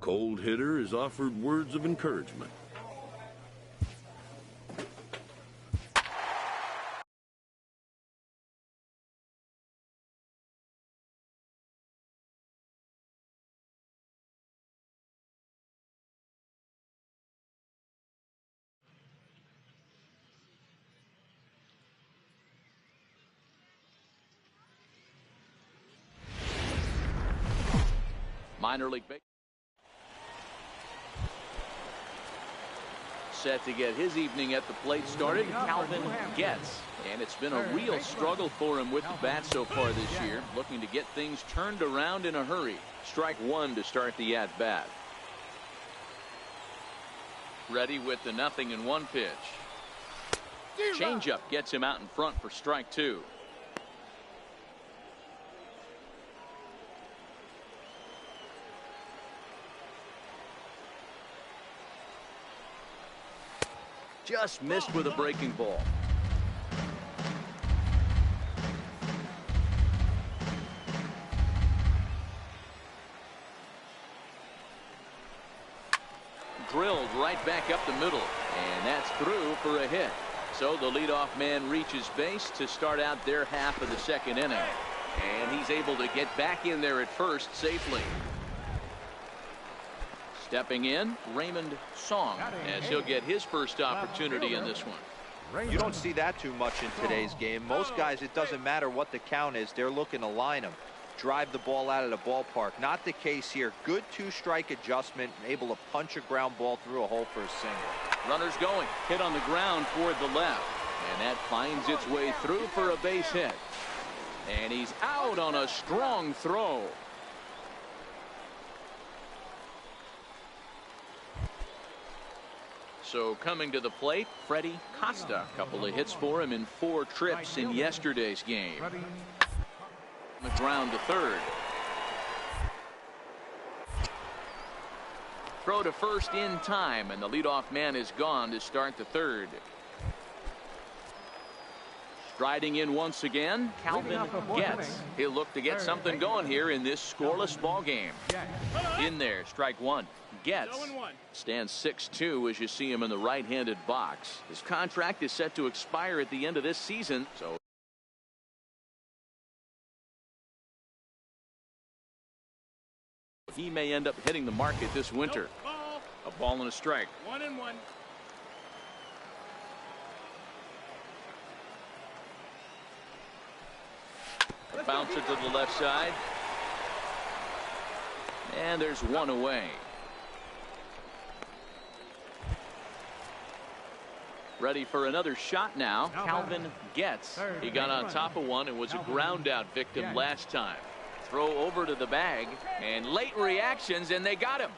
cold hitter is offered words of encouragement. Minor league baseball. Set to get his evening at the plate started, Calvin Getz. And it's been a real struggle for him with the bat so far this year, looking to get things turned around in a hurry. Strike one to start the at-bat. Ready with the 0-1 pitch. Changeup gets him out in front for strike two. Just missed with a breaking ball. Drilled right back up the middle, and that's through for a hit. So the leadoff man reaches base to start out their half of the second inning, and he's able to get back in there at first safely. Stepping in, Raymond Song, as he'll get his first opportunity in this one. You don't see that too much in today's game. Most guys, it doesn't matter what the count is, they're looking to line them, drive the ball out of the ballpark. Not the case here. Good two-strike adjustment, able to punch a ground ball through a hole for a single. Runners going, hit on the ground toward the left, and that finds its way through for a base hit. And he's out on a strong throw. So coming to the plate, Freddie Costa. A couple of hits for him in 4 trips in yesterday's game. The ground to third. Throw to first in time, and the leadoff man is gone to start the third. Striding in once again, Calvin Getz. He'll look to get something going here in this scoreless ball game. In there, strike one. Getz stands 6'2" as you see him in the right-handed box. His contract is set to expire at the end of this season, so he may end up hitting the market this winter. A ball and a strike. 1-1. A bouncer to the left side. And there's one away. Ready for another shot now. Calvin Getz. He got on top of one and was a ground out victim last time. Throw over to the bag and late reactions, and they got him.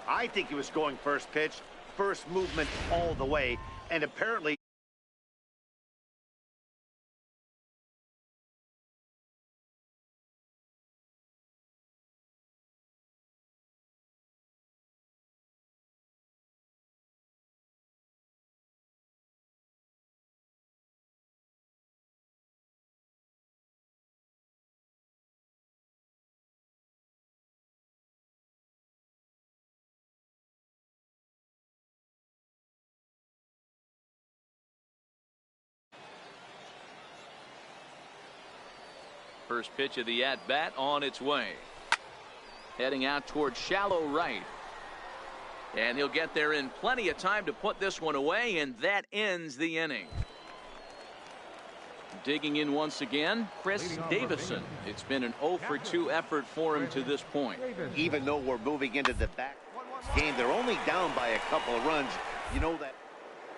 I think he was going first pitch, first movement all the way, and apparently First pitch of the at-bat on its way. Heading out towards shallow right. And he'll get there in plenty of time to put this one away, and that ends the inning. Digging in once again, Chris Davison. It's been an 0 for 2 effort for him to this point. even though we're moving into the back game, they're only down by a couple of runs. You know that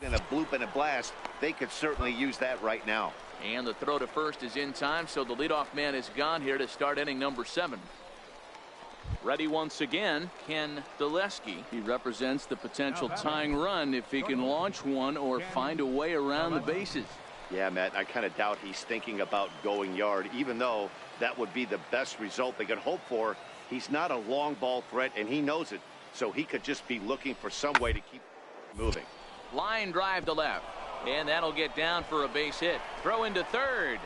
in a bloop and a blast, they could certainly use that right now. And the throw to first is in time, so the leadoff man is gone here to start inning number 7. Ready once again, Ken Deleski. He represents the potential tying run if he can launch one or find a way around the bases. Yeah, Matt, I kind of doubt he's thinking about going yard, even though that would be the best result they could hope for. He's not a long ball threat, and he knows it, so he could just be looking for some way to keep moving. Line drive to left, and that'll get down for a base hit. Throw into third.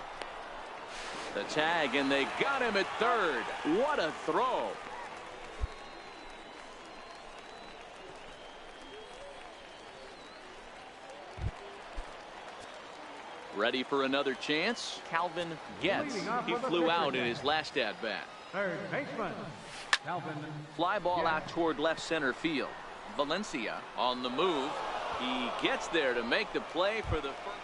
The tag, and they got him at third. What a throw. Ready for another chance. Calvin Getz. He flew out in his last at bat. Third baseman, Calvin. Fly ball out toward left center field. Valencia on the move. He gets there to make the play for the first.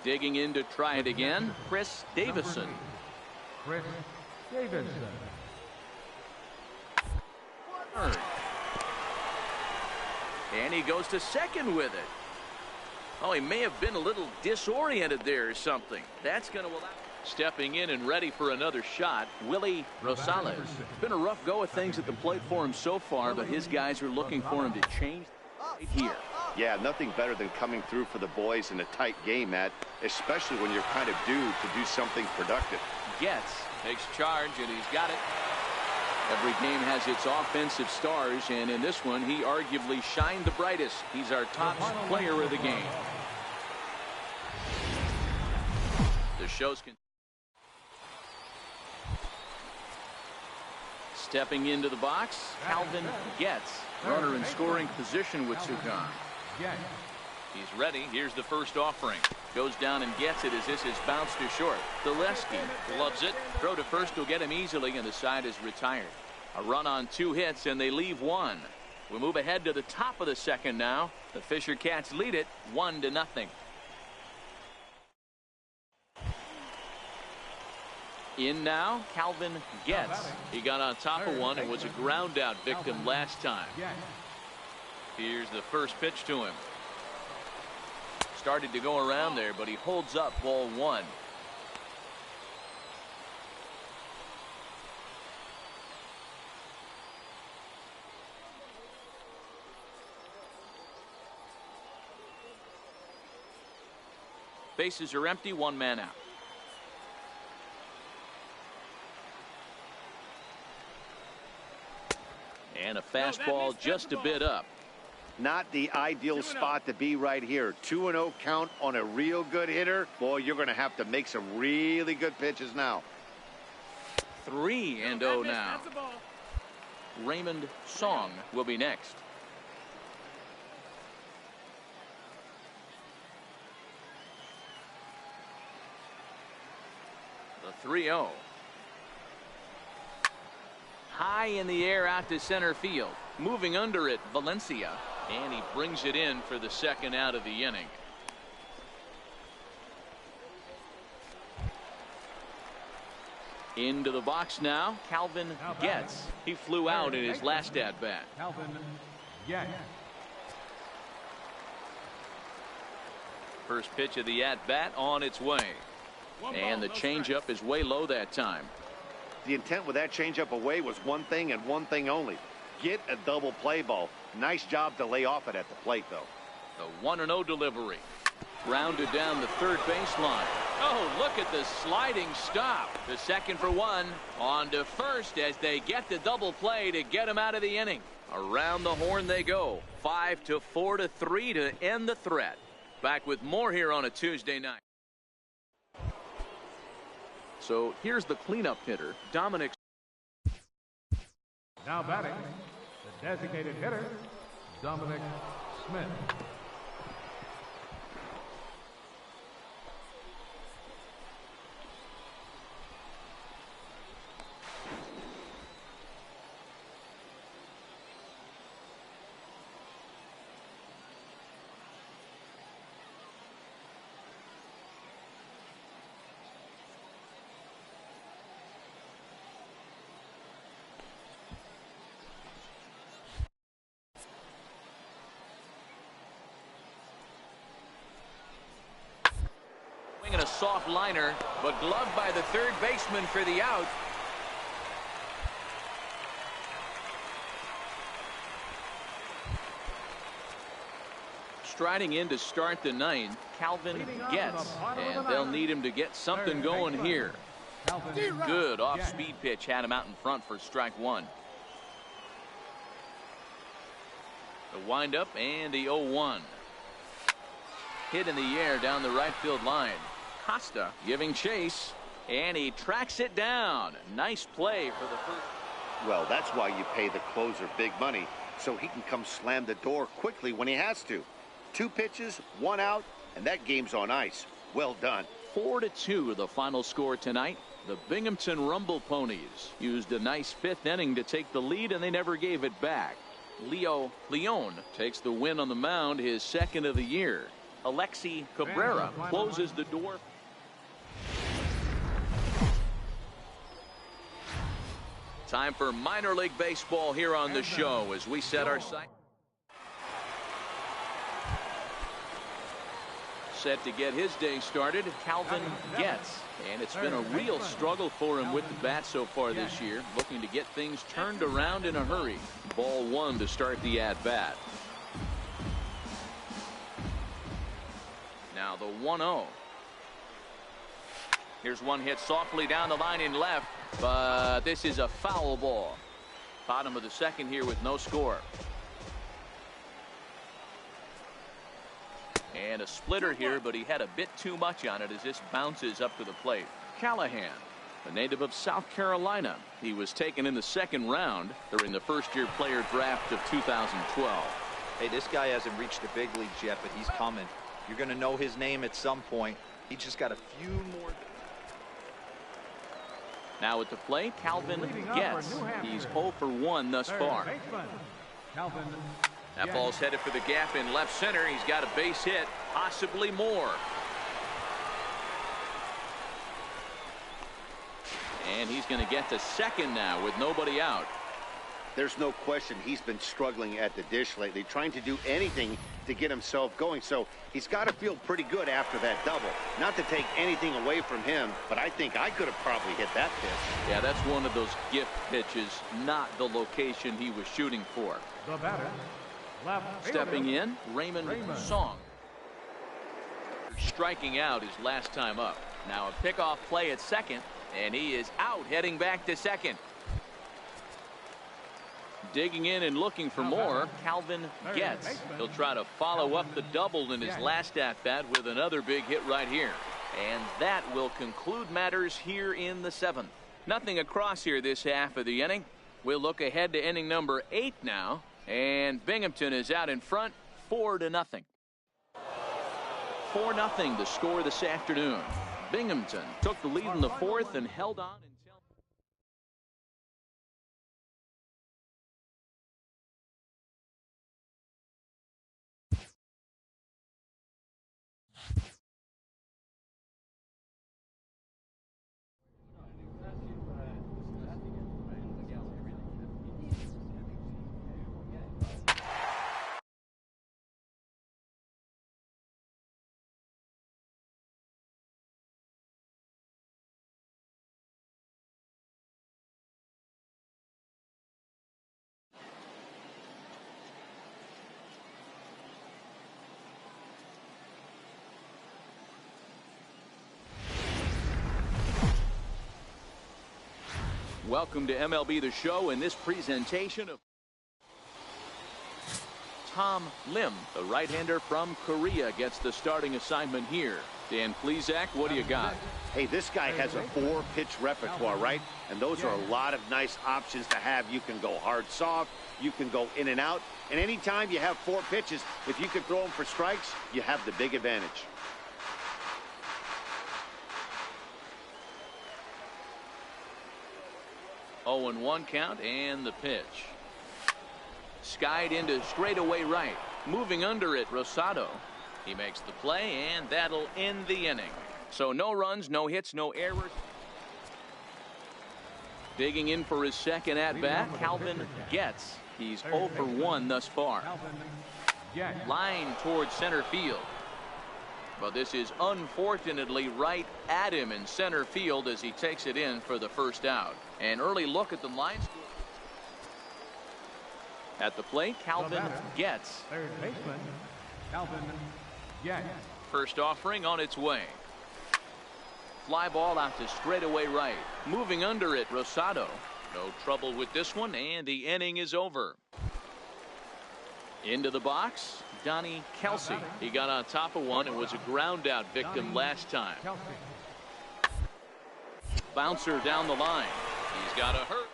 Digging in to try it again. Chris Davison. Chris Davison. Third. And he goes to second with it. Oh, he may have been a little disoriented there or something. That's going to allow. Stepping in and ready for another shot, Willie Rosales. It's been a rough go of things at the plate for him so far, but his guys are looking for him to change right here. Yeah, nothing better than coming through for the boys in a tight game, Matt, especially when you're kind of due to do something productive. Getz takes charge, and he's got it. Every game has its offensive stars, and in this one, he arguably shined the brightest. He's our top player of the game. The show's stepping into the box, Calvin Getz. Runner in scoring position with Sukan. He's ready. Here's the first offering. Goes down and gets it as this is bounced to short. Zaleski loves it. Throw to first will get him easily, and the side is retired. A run on 2 hits, and they leave 1. We move ahead to the top of the second now. The Fisher Cats lead it 1-0. In now, Calvin Getz. He got on top of one and was a ground out victim last time. Here's the first pitch to him. Started to go around there, but he holds up ball 1. Bases are empty, 1 man out. And a fastball just a bit up. Not the ideal spot to be right here. 2-0 count on a real good hitter. Boy, you're going to have to make some really good pitches now. 3-0 now. Raymond Song will be next. The 3-0. High in the air out to center field. Moving under it, Valencia. And he brings it in for the second out of the inning. Into the box now, Calvin Getz. He flew out in his last at bat. Calvin Getz. First pitch of the at bat on its way. And the changeup is way low that time. The intent with that changeup away was one thing and one thing only. Get a double play ball. Nice job to lay off it at the plate, though. The 1-0 delivery. Rounded down the third baseline. Oh, look at the sliding stop. The second for 1. On to first as they get the double play to get him out of the inning. Around the horn they go. 5-4-3 to end the threat. Back with more here on a Tuesday night. So here's the cleanup hitter, Dominic. Now batting, the designated hitter, Dominic Smith. And a soft liner, but gloved by the third baseman for the out. Striding in to start the ninth, Calvin Getz, and they'll need him to get something going here. Good off-speed pitch had him out in front for strike 1. The windup and the 0-1. Hit in the air down the right field line. Costa giving chase, and he tracks it down. Nice play for the first. Well, that's why you pay the closer big money, so he can come slam the door quickly when he has to. 2 pitches, 1 out, and that game's on ice. Well done. 4-2 the final score tonight. The Binghamton Rumble Ponies used a nice fifth inning to take the lead, and they never gave it back. Leo Leon takes the win on the mound, his second of the year. Alexi Cabrera closes the door. Time for minor league baseball here on the show as we set our sight. Set to get his day started, Calvin Getz. And it's been a real struggle for him with the bat so far this year, looking to get things turned around in a hurry. Ball one to start the at-bat. Now the 1-0. Here's one hit softly down the line in left, but this is a foul ball. Bottom of the second here with no score. And a splitter here, but he had a bit too much on it as this bounces up to the plate. Callahan, a native of South Carolina. He was taken in the second round during the first-year player draft of 2012. Hey, this guy hasn't reached the big leagues yet, but he's coming. You're going to know his name at some point. He just got a few more. Now at the plate, Calvin Getz. He's 0 for 1 thus far. That ball's headed for the gap in left center. He's got a base hit, possibly more. And he's going to get to second now with nobody out. There's no question he's been struggling at the dish lately, trying to do anything to get himself going. So he's got to feel pretty good after that double. Not to take anything away from him, but I think I could have probably hit that pitch. Yeah, that's one of those gift pitches, not the location he was shooting for. The batter, stepping in, Raymond Song. Striking out his last time up. Now a pickoff play at second, and he is out heading back to second. Digging in and looking for more, Calvin Getz. He'll try to follow up the double in his last at-bat with another big hit right here. And that will conclude matters here in the seventh. Nothing across here this half of the inning. We'll look ahead to inning number 8 now. And Binghamton is out in front, 4-0. 4-0 the score this afternoon. Binghamton took the lead in the fourth and held on until welcome to MLB The Show. In this presentation of Tom Lim, the right-hander from Korea, gets the starting assignment here. Dan Plesac, what do you got? Hey, this guy has a 4-pitch repertoire, right? And those are a lot of nice options to have. You can go hard, soft. You can go in and out. And anytime you have 4 pitches, if you can throw them for strikes, you have the big advantage. Oh, 0-1 count, and the pitch. Skied into straightaway right. Moving under it, Rosado. He makes the play, and that'll end the inning. So no runs, no hits, no errors. Digging in for his second at-bat, Calvin Getz. He's 0 for 1 thus far. Line towards center field. But this is unfortunately right at him in center field as he takes it in for the first out. An early look at the line score. At the plate, Calvin Getz. Third baseman, Calvin Getz. First offering on its way. Fly ball out to straightaway right. Moving under it, Rosado. No trouble with this one, and the inning is over. Into the box, Donnie Kelsey. He got on top of one and was a ground out victim last time. Bouncer down the line. He's got a hurt.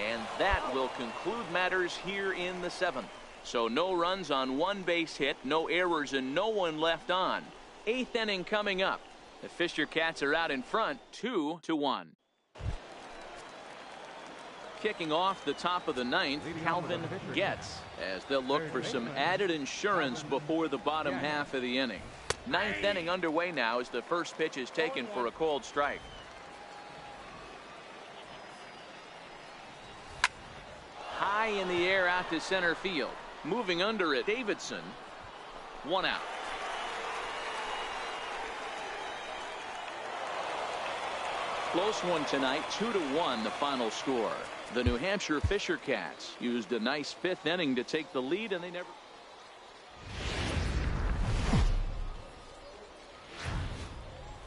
And that will conclude matters here in the seventh. So no runs on one base hit, no errors, and no one left on. 8th inning coming up. The Fisher Cats are out in front 2-1. Kicking off the top of the 9th, Calvin Getz, as they'll look for some added insurance before the bottom half of the inning. 9th inning underway now as the first pitch is taken for a cold strike. High in the air out to center field. Moving under it, Davidson. 1 out. Close one tonight, 2-1 the final score. The New Hampshire Fisher Cats used a nice 5th inning to take the lead, and they never.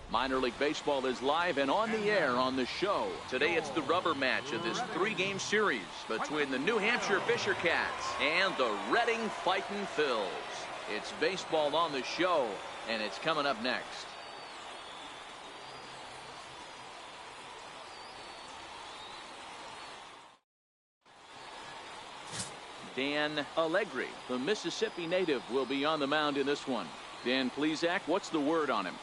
Minor League Baseball is live and on the air on the show. Today it's the rubber match of this 3-game series between the New Hampshire Fisher Cats and the Reading Fightin' Phils. It's baseball on the show, and it's coming up next. Dan Allegri, the Mississippi native, will be on the mound in this one. Dan Plesac, what's the word on him?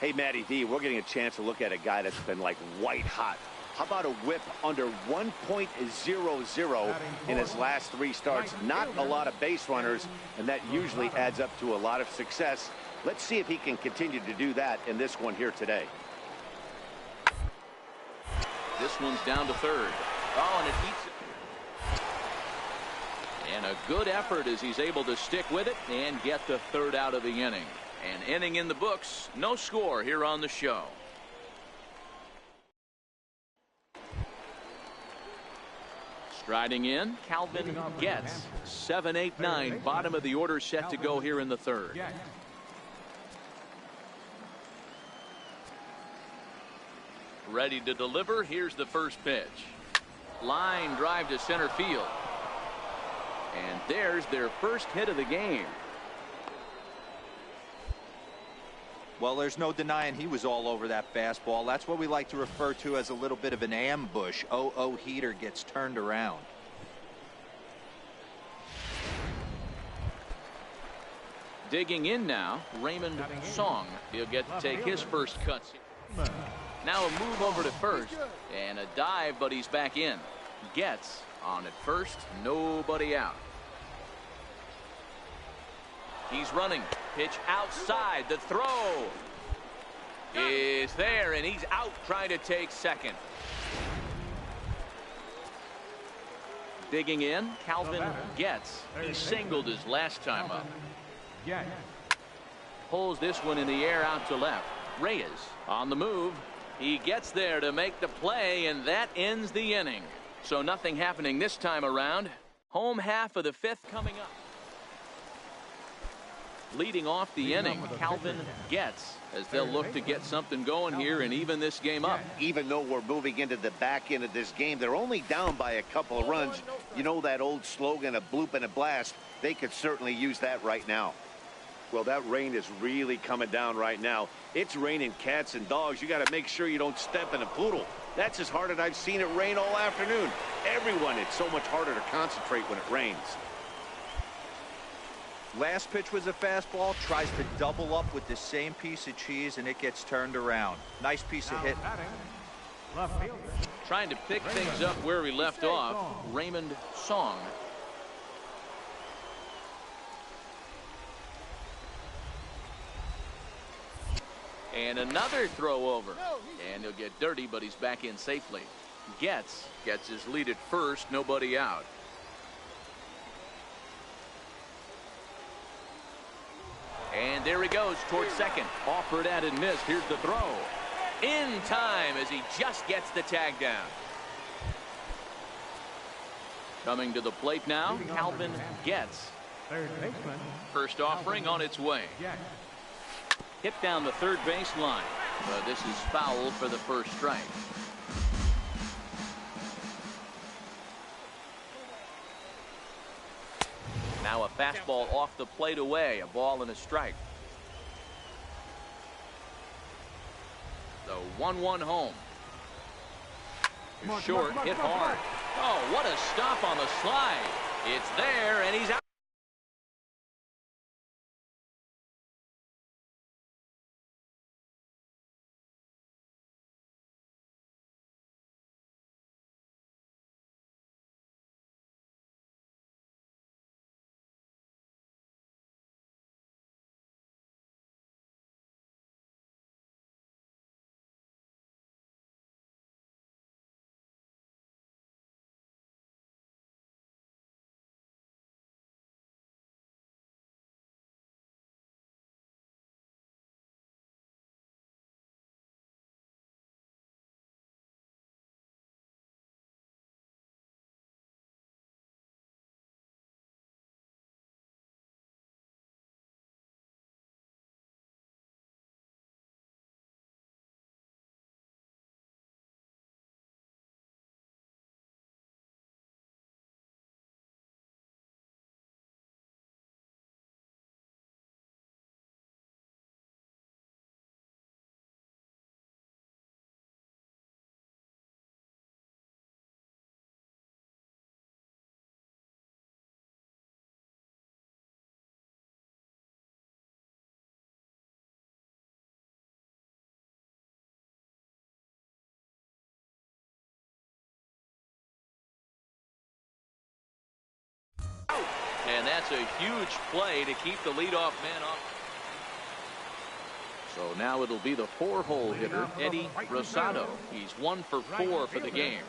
Hey, Matty D, we're getting a chance to look at a guy that's been like white hot. How about a whip under 1.00 in his last 3 starts? Not a lot of base runners, and that usually adds up to a lot of success. Let's see if he can continue to do that in this one here today. This one's down to 3rd. Oh, and it eats it. And a good effort as he's able to stick with it and get the 3rd out of the inning. An inning in the books. No score here on the show. Striding in, Calvin Getz. 7, 8, 9. Bottom of the order set to go here in the 3rd. Ready to deliver. Here's the first pitch. Line drive to center field. And there's their first hit of the game. Well, there's no denying he was all over that fastball. That's what we like to refer to as a little bit of an ambush. Oh, heater gets turned around. Digging in now, Raymond Song. He'll get to take his first cuts. Now a move over to first and a dive, but he's back in. Gets on at first, nobody out. He's running. Pitch outside. The throw is there, and he's out trying to take second. Digging in, Calvin Getz. He singled his last time up. Pulls this one in the air out to left. Reyes on the move. He gets there to make the play, and that ends the inning. So nothing happening this time around. Home half of the 5th coming up. Leading off the inning, Calvin Getz, as they'll look to get something going here and even this game up. Even though we're moving into the back end of this game, they're only down by a couple of runs. You know that old slogan, a bloop and a blast? They could certainly use that right now. Well, that rain is really coming down right now. It's raining cats and dogs. You got to make sure you don't step in a poodle. That's as hard as I've seen it rain all afternoon. Everyone, it's so much harder to concentrate when it rains. Last pitch was a fastball. Tries to double up with the same piece of cheese, and it gets turned around. Nice piece of hit. Trying to pick things up where we left off, Raymond Song. And another throw over. And he'll get dirty, but he's back in safely. Getz gets his lead at first, nobody out. And there he goes towards second. Offered at and missed. Here's the throw. In time as he just gets the tag down. Coming to the plate now, Calvin Getz. First offering on its way. Hit down the third base line. But this is foul for the first strike. Now a fastball off the plate away. A ball and a strike. The 1-1 home. Short, hit hard. Oh, what a stop on the slide. It's there, and he's out. And that's a huge play to keep the leadoff man off. So now it'll be the 4-hole hitter, Eddie Rosado. He's 1 for 4 for the game.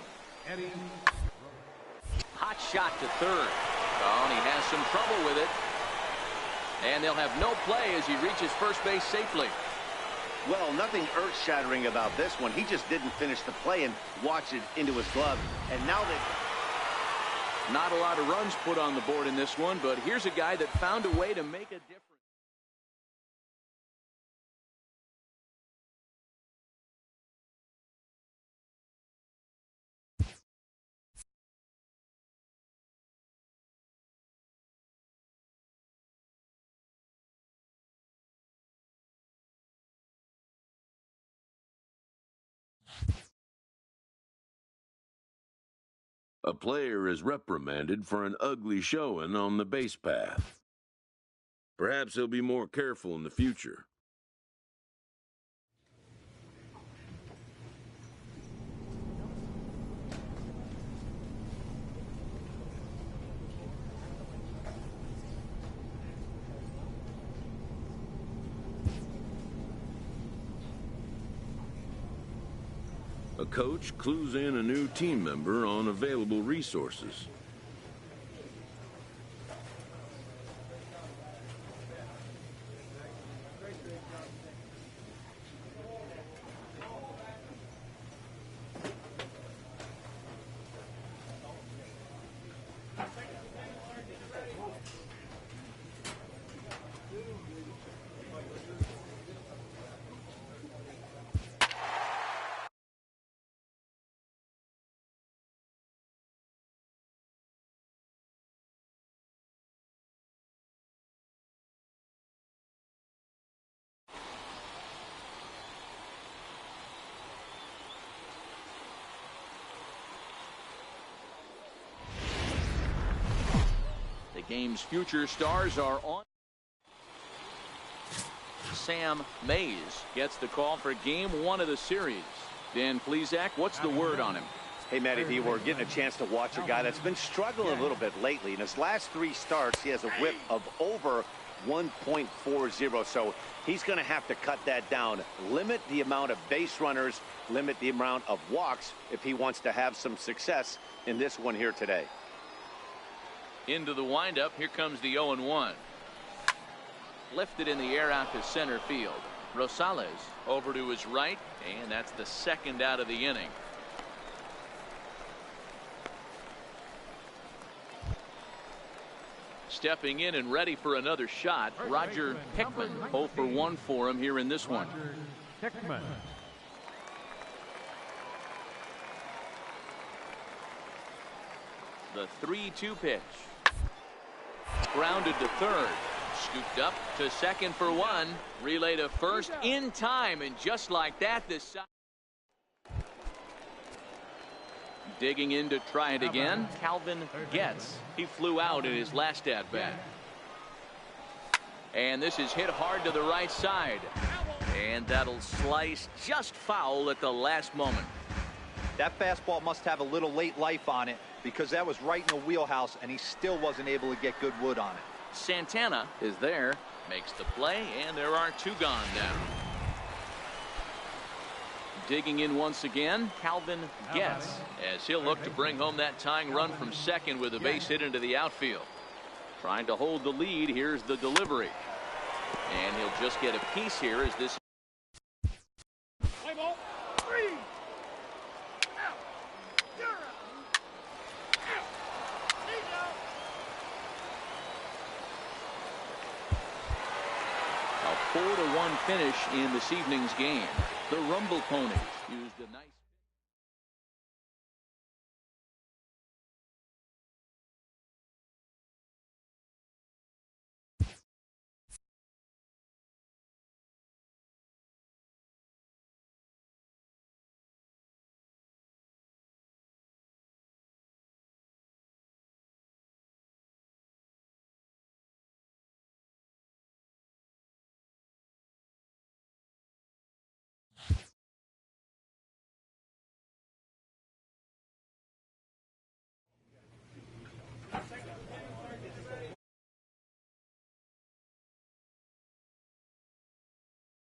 Hot shot to third. Oh, and he has some trouble with it. And they'll have no play as he reaches first base safely. Well, nothing earth-shattering about this one. He just didn't finish the play and watch it into his glove. And now that... Not a lot of runs put on the board in this one, but here's a guy that found a way to make a difference. A player is reprimanded for an ugly showing on the base path. Perhaps he'll be more careful in the future. A coach clues in a new team member on available resources. The game's future stars are on. Sam Mays gets the call for game 1 of the series. Dan Plesac, what's the word on him? Hey, Matty V, we're getting a chance to watch a guy that's been struggling a little bit lately. In his last 3 starts, he has a whip of over 1.40, so he's going to have to cut that down. Limit the amount of base runners, limit the amount of walks if he wants to have some success in this one here today. Into the windup. Here comes the 0-1. Lifted in the air out to center field. Rosales over to his right, and that's the second out of the inning. Stepping in and ready for another shot, Roger Hickman. 0 for 1 for him here in this one. Hickman. The 3-2 pitch. Grounded to third. Scooped up to second for 1. Relay to first in time, and just like that, this side. Digging in to try it again, Calvin Getz. He flew out in his last at bat. And this is hit hard to the right side. And that'll slice just foul at the last moment. That fastball must have a little late life on it, because that was right in the wheelhouse, and he still wasn't able to get good wood on it. Santana is there, makes the play, and there are 2 gone now. Digging in once again, Calvin Getz, as he'll look to bring home that tying run from second with a base hit into the outfield. Trying to hold the lead. Here's the delivery. And he'll just get a piece here as this. A 4-1 finish in this evening's game. The Rumble Ponies